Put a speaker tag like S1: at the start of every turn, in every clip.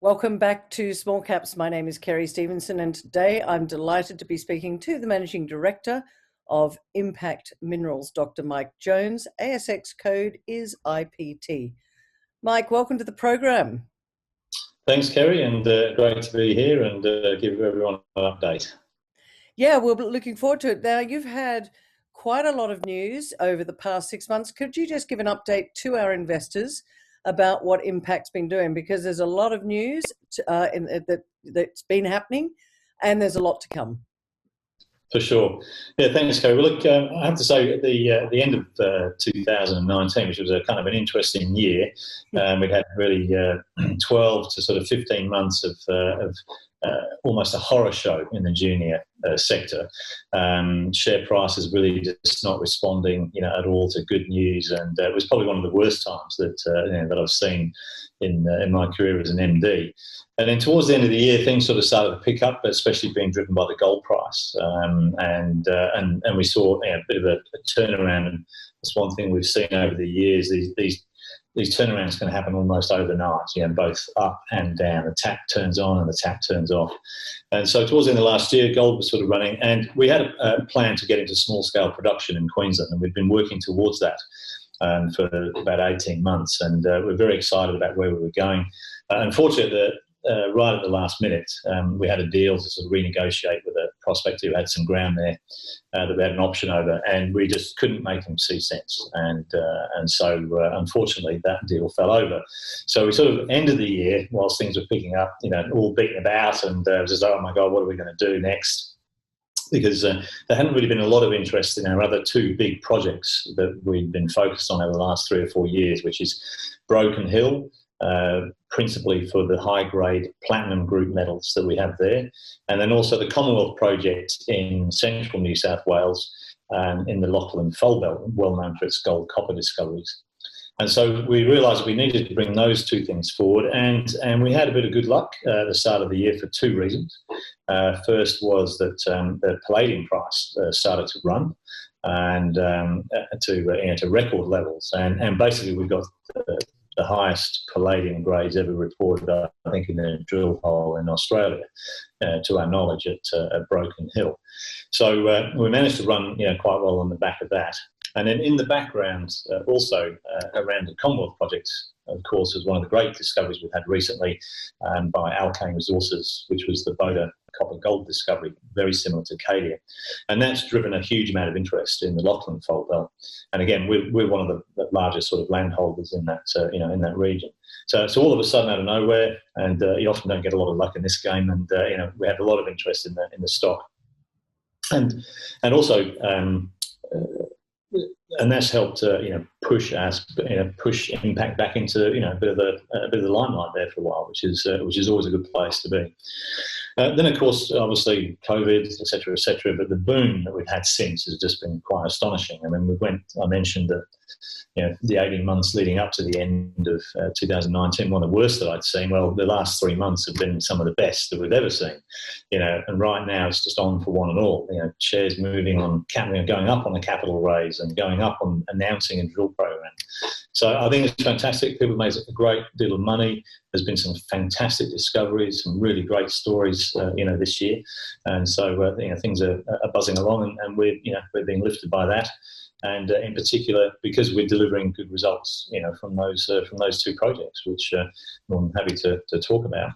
S1: Welcome back to Small Caps. My name is Kerry Stevenson, and today I'm delighted to be speaking to the Managing Director of Impact Minerals, Dr. Mike Jones. ASX code is IPT. Mike, welcome to the program.
S2: Thanks, Kerry, and great to be here and give everyone an update.
S1: Yeah, we're looking forward to it. Now, you've had quite a lot of news over the past 6 months. Could you just give an update to our investors about what Impact's been doing? Because there's a lot of news that's been happening, and there's a lot to come.
S2: For sure. Yeah, thanks, Kerry. Well, look, I have to say at the end of 2019, which was a kind of an interesting year, we'd had really 12 to sort of 15 months of almost a horror show in the junior sector. Share prices really just not responding, at all to good news, and it was probably one of the worst times that I've seen in my career as an MD. And then towards the end of the year, things sort of started to pick up, especially being driven by the gold price, and we saw a bit of a turnaround. And that's one thing we've seen over the years. These turnarounds can happen almost overnight, both up and down. The tap turns on and the tap turns off. And so towards the end of last year, gold was sort of running, and we had a plan to get into small-scale production in Queensland, and we've been working towards that for about 18 months, and we're very excited about where we were going. Unfortunately, right at the last minute, we had a deal to sort of renegotiate with a prospector who had some ground there that we had an option over, and we just couldn't make them see sense. And so, unfortunately, that deal fell over. So we sort of ended the year whilst things were picking up, all beaten about, and it was just, oh my God, what are we going to do next? Because there hadn't really been a lot of interest in our other two big projects that we'd been focused on over the last 3 or 4 years, which is Broken Hill, principally for the high-grade platinum group metals that we have there, and then also the Commonwealth project in central New South Wales, in the Lachlan Fold Belt, well known for its gold-copper discoveries. And so we realised we needed to bring those two things forward, and we had a bit of good luck at the start of the year for two reasons. First was that the palladium price started to run, and to record levels, and basically we got the highest palladium grades ever reported, I think, in a drill hole in Australia, to our knowledge, at Broken Hill. So we managed to run quite well on the back of that. And then in the background, also around the Commonwealth project, of course, was one of the great discoveries we've had recently by Alkane Resources, which was the Boda copper gold discovery, very similar to Cadia. And that's driven a huge amount of interest in the Lachlan Fold Belt. And again, we're one of the largest sort of landholders in that, in that region. So all of a sudden, out of nowhere, and you often don't get a lot of luck in this game, and we had a lot of interest in the stock, and also. And that's helped push Impact back into a bit of the limelight there for a while, which is always a good place to be. Then of course, obviously COVID, etc., but the boom that we've had since has just been quite astonishing. I mean, I mentioned that the 18 months leading up to the end of 2019, one of the worst that I'd seen. Well, the last 3 months have been some of the best that we've ever seen. And right now it's just on for one and all. Shares moving on, going up on the capital raise and going up on announcing a drill program. So I think it's fantastic. People made a great deal of money. There's been some fantastic discoveries, some really great stories, this year, and so things are buzzing along, and we're being lifted by that. And in particular, because we're delivering good results, from those two projects, which I'm happy to talk about.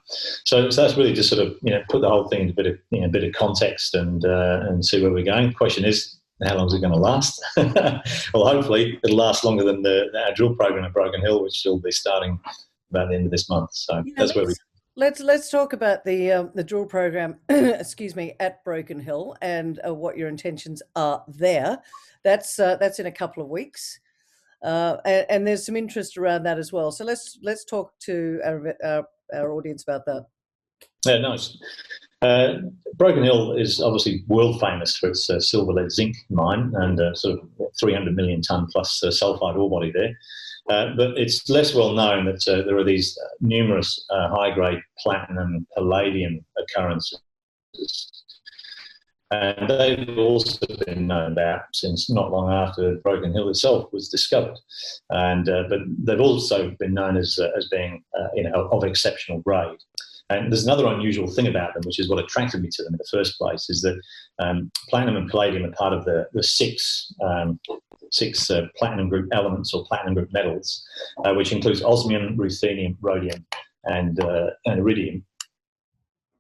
S2: So that's really just sort of put the whole thing into a bit of context and see where we're going. The question is, how long is it going to last? Well, hopefully it'll last longer than our drill program at Broken Hill, which will be starting about the end of this month. So that's where we.
S1: Let's talk about the drill program, excuse me, at Broken Hill, and what your intentions are there. That's in a couple of weeks, and there's some interest around that as well. So let's talk to our audience about that.
S2: Yeah, nice. Broken Hill is obviously world famous for its silver lead zinc mine, and sort of 300 million tonne plus sulphide ore body there. But it's less well known that there are these numerous high-grade platinum, palladium occurrences And they've also been known about since not long after Broken Hill itself was discovered. And but they've also been known as being of exceptional grade. And there's another unusual thing about them, which is what attracted me to them in the first place, is that platinum and palladium are part of the six platinum group elements or platinum group metals, which includes osmium, ruthenium, rhodium, and iridium.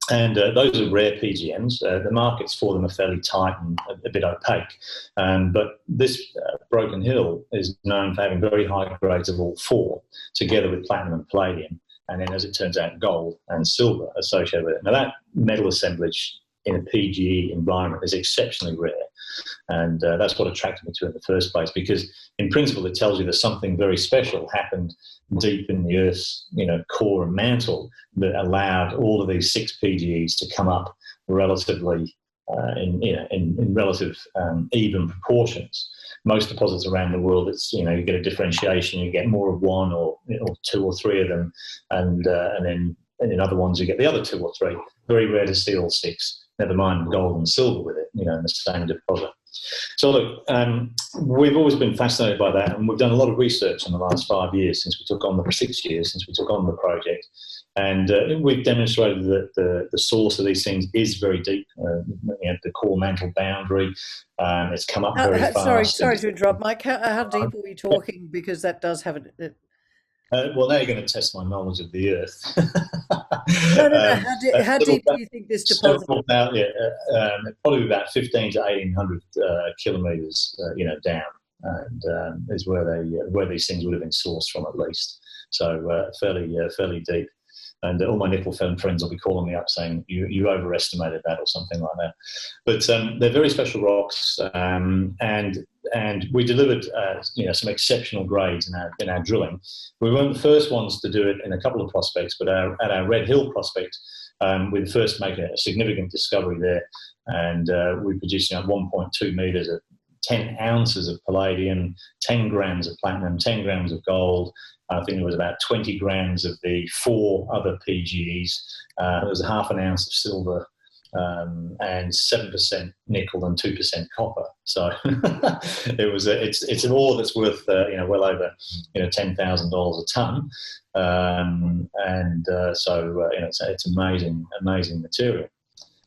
S2: And those are rare PGMs. The markets for them are fairly tight and a bit opaque. But this Broken Hill is known for having very high grades of all four, together with platinum and palladium. And then, as it turns out, gold and silver associated with it. Now, that metal assemblage in a PGE environment is exceptionally rare. And that's what attracted me to it in the first place, because in principle it tells you that something very special happened deep in the Earth's core and mantle that allowed all of these six PGEs to come up relatively in relative even proportions. Most deposits around the world, it's you get a differentiation, you get more of one or two or three of them, and then in other ones you get the other two or three. Very rare to see all six. Never mind gold and silver with it, in the same deposit. So look, we've always been fascinated by that, and we've done a lot of research in the last 5 years since we took on 6 years since we took on the project, and we've demonstrated that the source of these things is very deep. The core mantle boundary, it's come up very fast.
S1: Sorry to interrupt, Mike. How deep are we talking? Because that does have it.
S2: Well, now you're going to test my knowledge of the Earth.
S1: No. How deep do you think this deposit?
S2: Probably about 15 to 1800 kilometres, down, and is where these things would have been sourced from at least. So fairly deep. And all my nickel friends will be calling me up saying you overestimated that or something like that. But they're very special rocks, and we delivered some exceptional grades in our drilling. We weren't the first ones to do it in a couple of prospects, but at our Red Hill prospect, we first made a significant discovery there, and we produced 1.2 metres at 10 ounces of palladium, 10 grams of platinum, 10 grams of gold. I think there was about 20 grams of the four other PGEs. There was half an ounce of silver, and 7% nickel and 2% copper. So it's an ore that's worth well over $10,000 a ton, it's amazing material.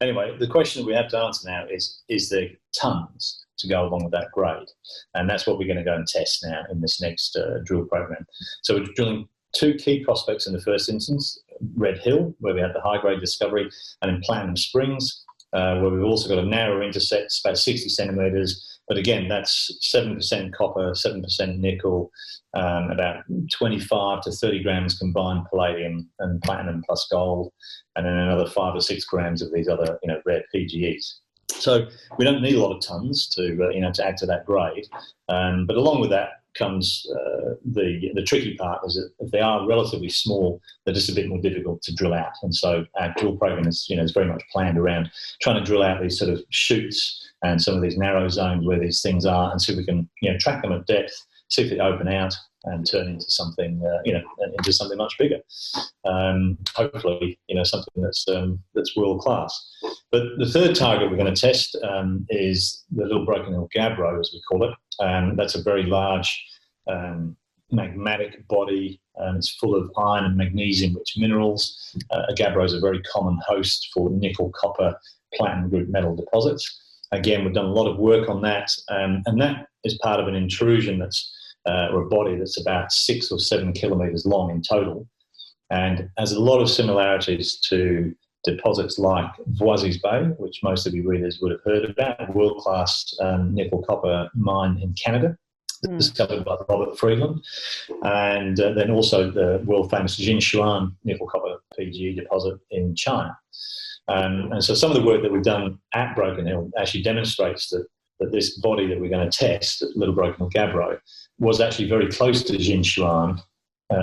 S2: Anyway, the question we have to answer now is there tons to go along with that grade? And that's what we're going to go and test now in this next drill program. So we're drilling two key prospects in the first instance: Red Hill, where we had the high grade discovery, and in Platinum Springs, where we've also got a narrow intercept, about 60 centimetres, but again that's 7% copper, 7% nickel, about 25 to 30 grams combined palladium and platinum plus gold, and then another 5 or 6 grams of these other rare PGEs. So we don't need a lot of tons to add to that grade, but along with that comes the tricky part, is that if they are relatively small, they're just a bit more difficult to drill out. And so our drill program is very much planned around trying to drill out these sort of chutes and some of these narrow zones where these things are, and see if we can track them at depth, see if they open out and turn into something much bigger. Hopefully, something that's world class. But the third target we're going to test is the Little Broken Hill Gabbro, as we call it. That's a very large magmatic body. It's full of iron and magnesium-rich minerals. A gabbro is a very common host for nickel, copper, platinum group metal deposits. Again, we've done a lot of work on that, and that is part of an intrusion or a body that's about 6 or 7 kilometres long in total, and has a lot of similarities to deposits like Voisey's Bay, which most of your readers would have heard about, a world-class nickel copper mine in Canada, discovered by Robert Friedland, and then also the world-famous Jinshuan nickel copper PGE deposit in China. And so some of the work that we've done at Broken Hill actually demonstrates that this body that we're going to test at Little Broken Hill Gabbro was actually very close to Jinshuan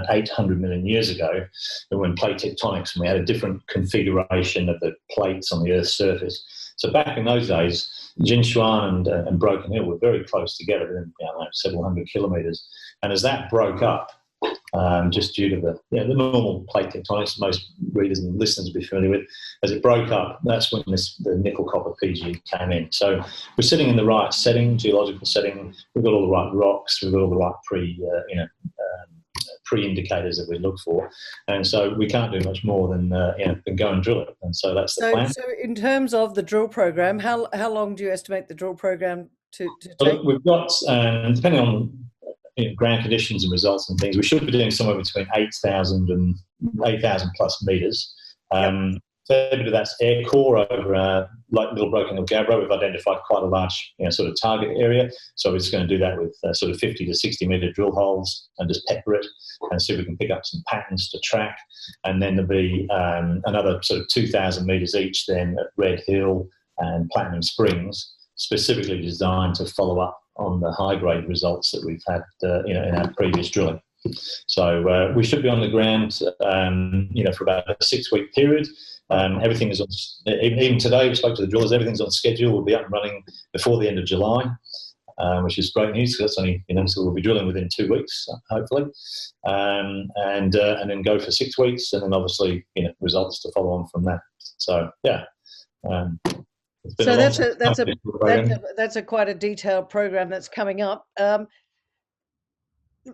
S2: 800 million years ago, when plate tectonics, and we had a different configuration of the plates on the Earth's surface. So back in those days, Jinshuan and Broken Hill were very close together, within several hundred kilometres. And as that broke up, just due to the normal plate tectonics most readers and listeners will be familiar with. As it broke up, that's when the nickel copper PG came in. So we're sitting in the right setting, geological setting. We've got all the right rocks. We've got all the right pre-indicators that we look for, and so we can't do much more than go and drill it. And so that's the plan.
S1: So in terms of the drill program, how long do you estimate the drill program to take?
S2: Well, we've got, depending on ground conditions and results and things, we should be doing somewhere between 8,000 and 8,000 plus metres. Fair bit of that's air core over like Little Broken Hill Gabbro. We've identified quite a large sort of target area, so we're just going to do that with sort of 50 to 60 metre drill holes and just pepper it and see if we can pick up some patterns to track. And then there'll be another sort of 2,000 metres each then at Red Hill and Platinum Springs, specifically designed to follow up on the high-grade results that we've had in our previous drilling. So we should be on the ground for about a 6-week period. Everything is on, even today we spoke to the drillers, everything's on schedule. We'll be up and running before the end of July, which is great news because that's only, so we'll be drilling within 2 weeks, hopefully, and then go for 6 weeks, and then obviously, results to follow on from that. So, yeah.
S1: So that's a quite a detailed program that's coming up.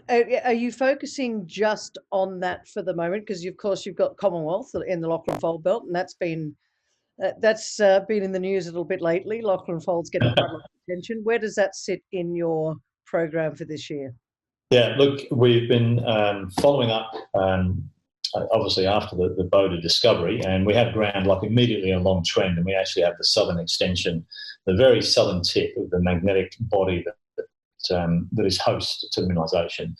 S1: Are you focusing just on that for the moment? Because of course you've got Commonwealth in the Lachlan Fold Belt, and that's been in the news a little bit lately. Lachlan Fold's getting quite a lot of attention. Where does that sit in your program for this year?
S2: Yeah, look, we've been following up. Obviously after the Boda discovery, and we have ground like immediately along trend, and we actually have the southern extension, the very southern tip of the magnetic body that is host to mineralisation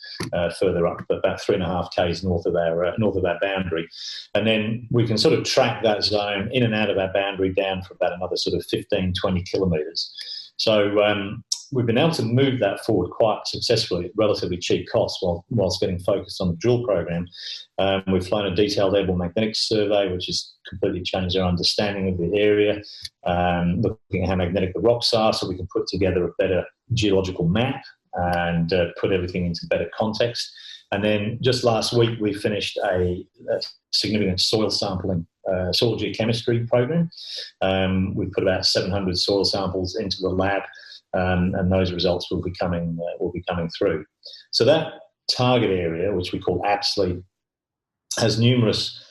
S2: further up, about 3.5 k's north of our boundary, and then we can sort of track that zone in and out of our boundary down for about another sort of 15-20 kilometres. So we've been able to move that forward quite successfully at relatively cheap costs whilst getting focused on the drill program. We've flown a detailed airborne magnetics survey, which has completely changed our understanding of the area, looking at how magnetic the rocks are so we can put together a better geological map and put everything into better context. And then just last week, we finished a significant soil sampling, soil geochemistry program. We put about 700 soil samples into the lab, and those results will be coming through. So that target area, which we call Apsley, has numerous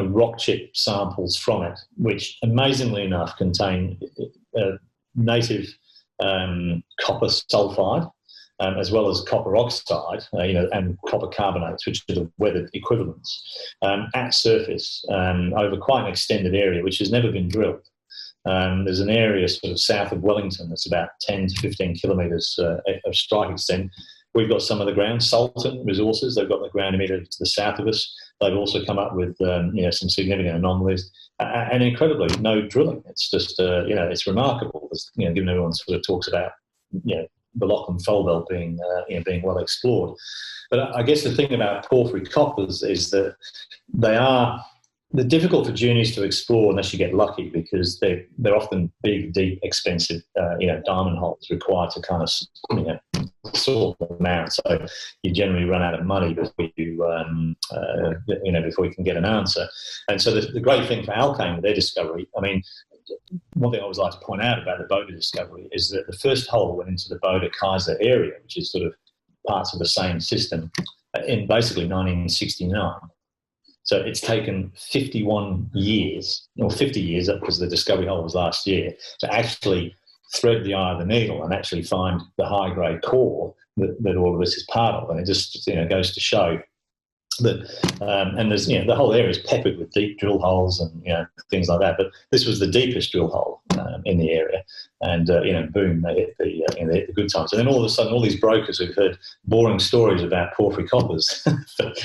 S2: rock chip samples from it, which amazingly enough contain native copper sulfide, as well as copper oxide, and copper carbonates, which are the weathered equivalents, at surface over quite an extended area, which has never been drilled. There's an area sort of south of Wellington that's about 10 to 15 kilometres of strike extent. We've got some of the ground, Sultan Resources, they've got the ground immediately to the south of us. They've also come up with some significant anomalies, and incredibly, no drilling. It's just, it's remarkable, given everyone sort of talks about, the Lachlan Fold Belt being well explored. But I guess the thing about porphyry coppers is that they're difficult for juniors to explore unless you get lucky, because they're often big, deep, expensive, diamond holes required to kind of, sort them out. So you generally run out of money before you can get an answer. And so the great thing for Alkane with their discovery, I mean, one thing I always like to point out about the Boda discovery is that the first hole went into the Boda Kaiser area, which is sort of parts of the same system, in basically 1969. So it's taken 51 years, or 50 years, because the discovery hole was last year, to actually thread the eye of the needle and actually find the high-grade core that all of this is part of. And it just goes to show that, and there's the whole area is peppered with deep drill holes and things like that. But this was the deepest drill hole in the area, and boom, they hit the good times. And then all of a sudden, all these brokers who've heard boring stories about porphyry coppers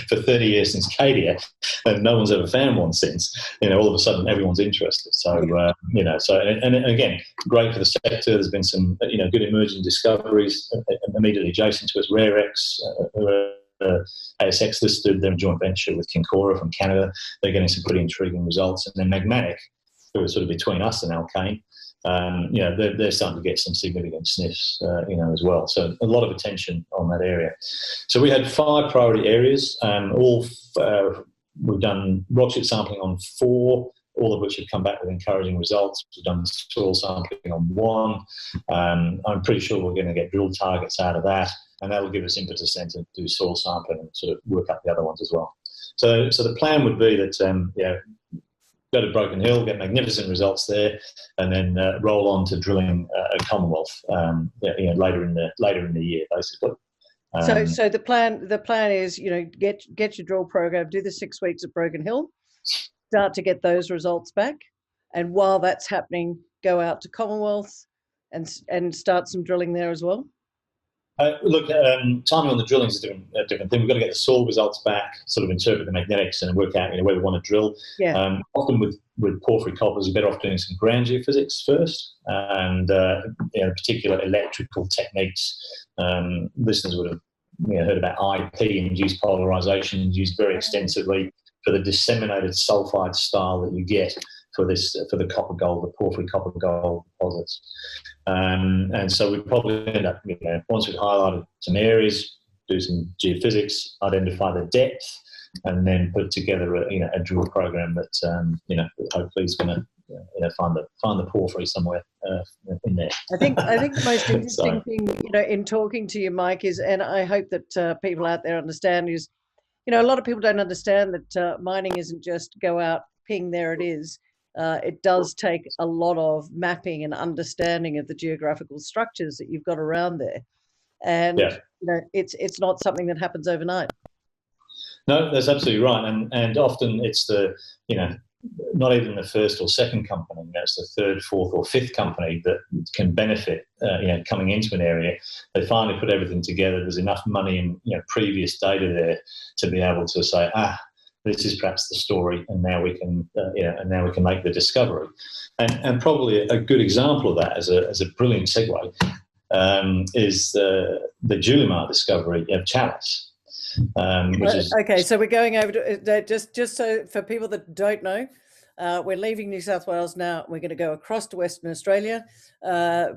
S2: for 30 years since Cadia, and no one's ever found one since. All of a sudden, everyone's interested. So and again, great for the sector. There's been some good emerging discoveries immediately adjacent to us. RareX, ASX listed, they're a joint venture with Kincora from Canada. They're getting some pretty intriguing results. And then Magmatic, who are sort of between us and Alkane, they're starting to get some significant sniffs, as well. So a lot of attention on that area. So we had 5 priority areas. We've done rock chip sampling on 4, all of which have come back with encouraging results. We've done soil sampling on 1. I'm pretty sure we're going to get drill targets out of that, and that will give us impetus then to do soil sampling and sort of work up the other ones as well. So the plan would be that, go to Broken Hill, get magnificent results there, and then roll on to drilling at Commonwealth later in the year, basically.
S1: So the plan is, get your drill program, do the 6 weeks at Broken Hill, start to get those results back, and while that's happening, go out to Commonwealth and start some drilling there as well.
S2: Timing on the drilling is a different thing. We've got to get the soil results back, sort of interpret the magnetics, and work out where we want to drill.
S1: Yeah.
S2: Often with porphyry coppers, we're better off doing some ground geophysics first, and particular electrical techniques. Listeners would have heard about IP-induced polarization, used very extensively for the disseminated sulfide style that you get for the copper gold, the porphyry copper gold deposits. And so we probably end up, once we've highlighted some areas, do some geophysics, identify the depth, and then put together a drill program that hopefully is going to find the porphyry somewhere in there.
S1: I think the most interesting thing in talking to you, Mike, is, and I hope that people out there understand, is a lot of people don't understand that mining isn't just go out, ping, there it is. It does take a lot of mapping and understanding of the geographical structures that you've got around there, and it's not something that happens overnight.
S2: No, that's absolutely right, and often it's not even the first or second company. It's the third, fourth, or fifth company that can benefit. Coming into an area, they finally put everything together. There's enough money and previous data there to be able to say, this is perhaps the story, and now we can, make the discovery. And probably a good example of that, as a brilliant segue, is the Julimar discovery of Chalice.
S1: Okay, so we're going over to just so for people that don't know, we're leaving New South Wales now. We're going to go across to Western Australia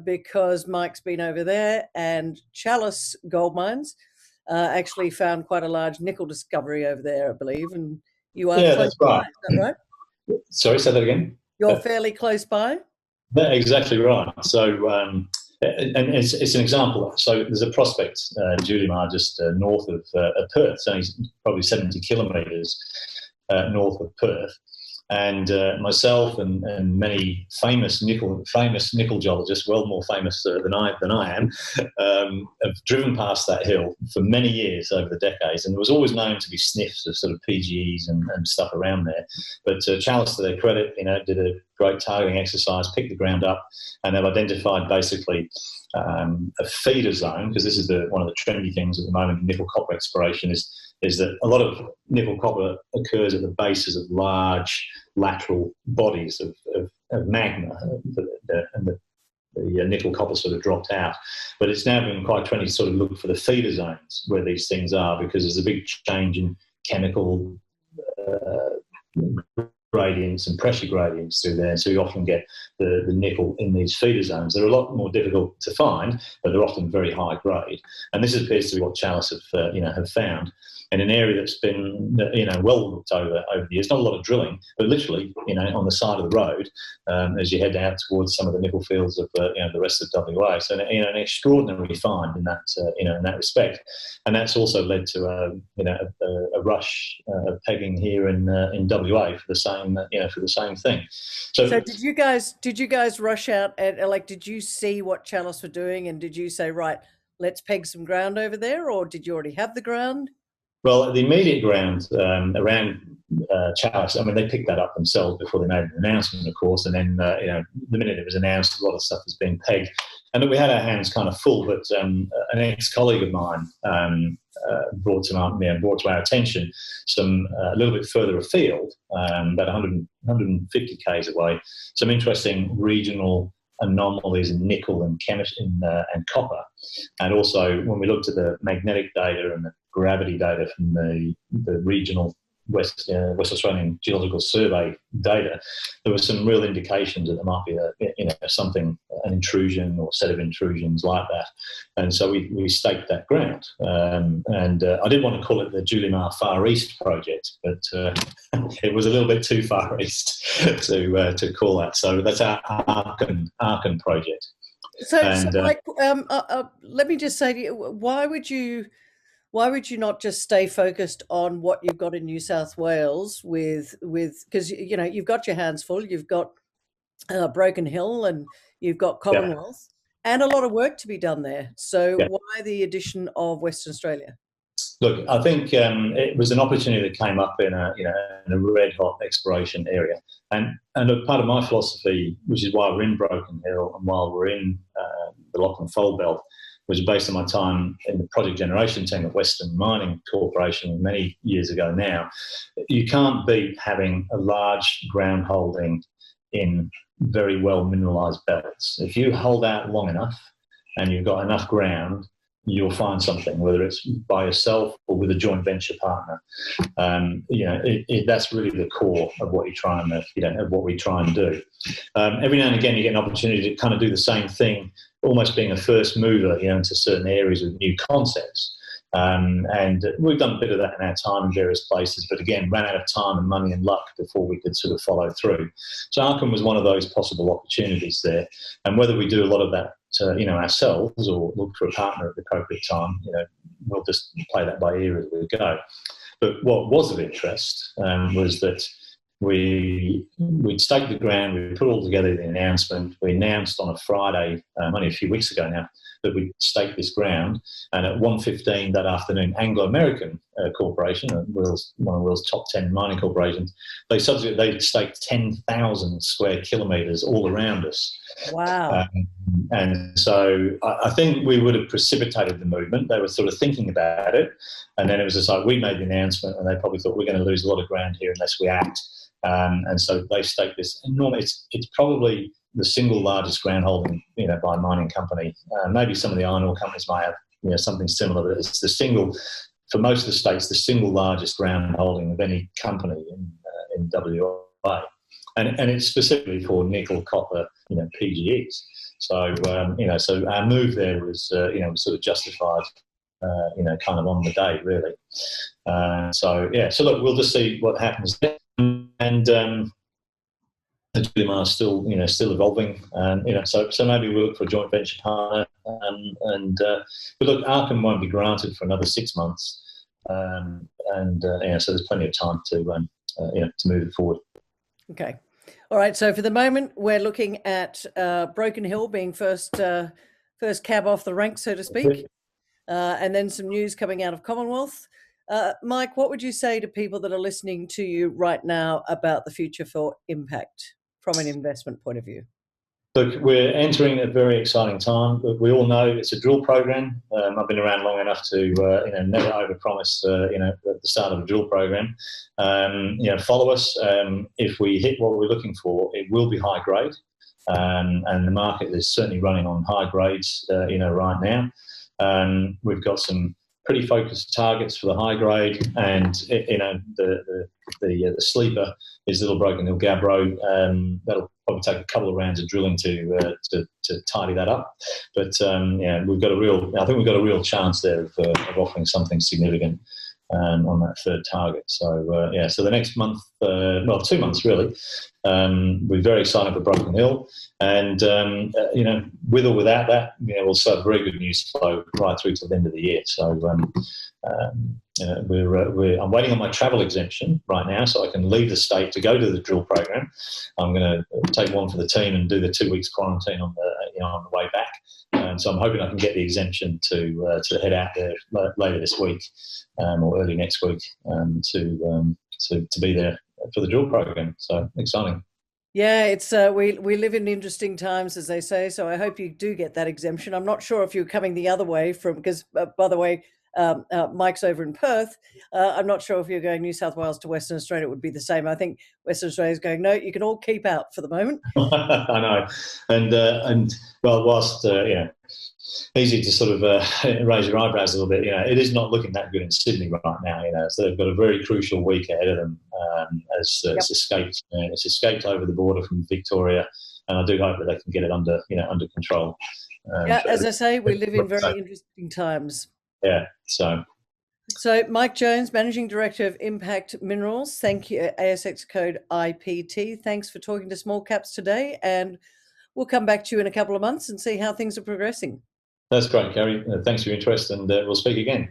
S1: because Mike's been over there, and Chalice Gold Mines actually found quite a large nickel discovery over there, I believe, and you are close
S2: that's right.
S1: by, is that right?
S2: Sorry, say that again.
S1: You're fairly close by?
S2: Exactly right. So, and it's an example. So there's a prospect, Julimar, just north of Perth, so it's probably 70 kilometres north of Perth. And myself and many famous nickel geologists, well more famous than I am, have driven past that hill for many years over the decades, and there was always known to be sniffs of sort of PGEs and stuff around there. But Chalice, to their credit, did a great targeting exercise, picked the ground up, and they've identified basically a feeder zone, because this is one of the trendy things at the moment in nickel copper exploration is that a lot of nickel copper occurs at the bases of large lateral bodies of magma, and the nickel copper sort of dropped out. But it's now been quite trendy to sort of look for the feeder zones where these things are, because there's a big change in chemical gradients and pressure gradients through there, so you often get the nickel in these feeder zones. They're a lot more difficult to find, but they're often very high grade. And this appears to be what Chalice have found in an area that's been well looked over the years. Not a lot of drilling, but literally on the side of the road as you head out towards some of the nickel fields of the rest of WA. So an extraordinary find in that respect, and that's also led to a rush of pegging here in WA for the same thing. So
S1: did you guys rush out and did you see what Chalice were doing, and did you say, right, let's peg some ground over there, or did you already have the ground?
S2: Well, the immediate ground around Chalice, I mean, they picked that up themselves before they made an announcement, of course, and then, the minute it was announced, a lot of stuff has been pegged. And we had our hands kind of full, but an ex-colleague of mine brought to our attention some a little bit further afield, about 150 k's away, some interesting regional anomalies in nickel and copper. And also, when we looked at the magnetic data and the gravity data from the regional West Australian Geological Survey data, there were some real indications that there might be an intrusion or set of intrusions like that. And so we staked that ground. And I didn't want to call it the Julimar Far East project, but it was a little bit too far east to call that. So that's our Arkan project.
S1: So Mike, let me just say to you, why would you not just stay focused on what you've got in New South Wales because you've got your hands full, you've got Broken Hill and you've got Commonwealth and a lot of work to be done there. So why the addition of Western Australia?
S2: Look, I think it was an opportunity that came up in a red hot exploration area, and look, part of my philosophy, which is why we're in Broken Hill and while we're in the Lachlan Fold Belt, was based on my time in the project generation team at Western Mining Corporation many years ago now. You can't beat having a large ground holding in very well mineralised belts. If you hold out long enough and you've got enough ground, you'll find something, whether it's by yourself or with a joint venture partner. That's really the core of what we try and do. Every now and again, you get an opportunity to kind of do the same thing, almost being a first mover, into certain areas with new concepts. And we've done a bit of that in our time in various places, but again, ran out of time and money and luck before we could sort of follow through. So Arkan was one of those possible opportunities there. And whether we do a lot of that, ourselves or look for a partner at the appropriate time, we'll just play that by ear as we go. But what was of interest was that we'd staked the ground, we put all together the announcement. We announced on a Friday, only a few weeks ago now, that we staked this ground. And at 1:15 that afternoon, Anglo-American Corporation, one of the world's top 10 mining corporations, they staked 10,000 square kilometres all around us.
S1: Wow.
S2: And so I think we would have precipitated the movement. They were sort of thinking about it. And then it was just like we made the announcement and they probably thought we're going to lose a lot of ground here unless we act. And so they staked this enormous, it's probably the single largest ground holding, by a mining company. Maybe some of the iron ore companies might have, something similar, but it's for most of the states, the single largest ground holding of any company in WA. And it's specifically for nickel, copper, PGEs. So, so our move there was, was sort of justified, kind of on the day, really. So look, we'll just see what happens there. And the Julimar is still evolving. So maybe we'll look for a joint venture partner. But look, Arkan won't be granted for another 6 months. So there's plenty of time to move it forward.
S1: Okay. All right. So for the moment, we're looking at Broken Hill being first cab off the rank, so to speak, and then some news coming out of Commonwealth. Mike, what would you say to people that are listening to you right now about the future for Impact from an investment point of view?
S2: Look, we're entering a very exciting time. We all know it's a drill program. I've been around long enough to, never overpromise, at the start of a drill program. Follow us. If we hit what we're looking for, it will be high grade. And the market is certainly running on high grades, right now. We've got some pretty focused targets for the high grade, and the sleeper is Little Broken Hill Gabbro. That'll probably take a couple of rounds of drilling to tidy that up. But we've got I think we've got a real chance there of offering something significant on that third target. So so the next month, 2 months really, we're very excited for Broken Hill, and with or without that, we'll start very good news flow right through to the end of the year. So I'm waiting on my travel exemption right now, so I can leave the state to go to the drill program. I'm going to take one for the team and do the 2 weeks quarantine on the way back. So I'm hoping I can get the exemption to head out there later this week or early next week to be there for the drill program. So exciting.
S1: Yeah, it's we live in interesting times, as they say. So I hope you do get that exemption. I'm not sure if you're coming the other way because, by the way, Mike's over in Perth. I'm not sure if you're going New South Wales to Western Australia, it would be the same. I think Western Australia is going, no, you can all keep out for the moment.
S2: I know, and well, whilst easy to sort of raise your eyebrows a little bit, it is not looking that good in Sydney right now. So they've got a very crucial week ahead of them as it's escaped over the border from Victoria, and I do hope that they can get it under control.
S1: As I say, we live in very interesting times.
S2: Yeah,
S1: So Mike Jones, Managing Director of Impact Minerals, thank you, ASX code IPT. Thanks for talking to small caps today, and we'll come back to you in a couple of months and see how things are progressing.
S2: That's great, Gary. Thanks for your interest, and we'll speak again.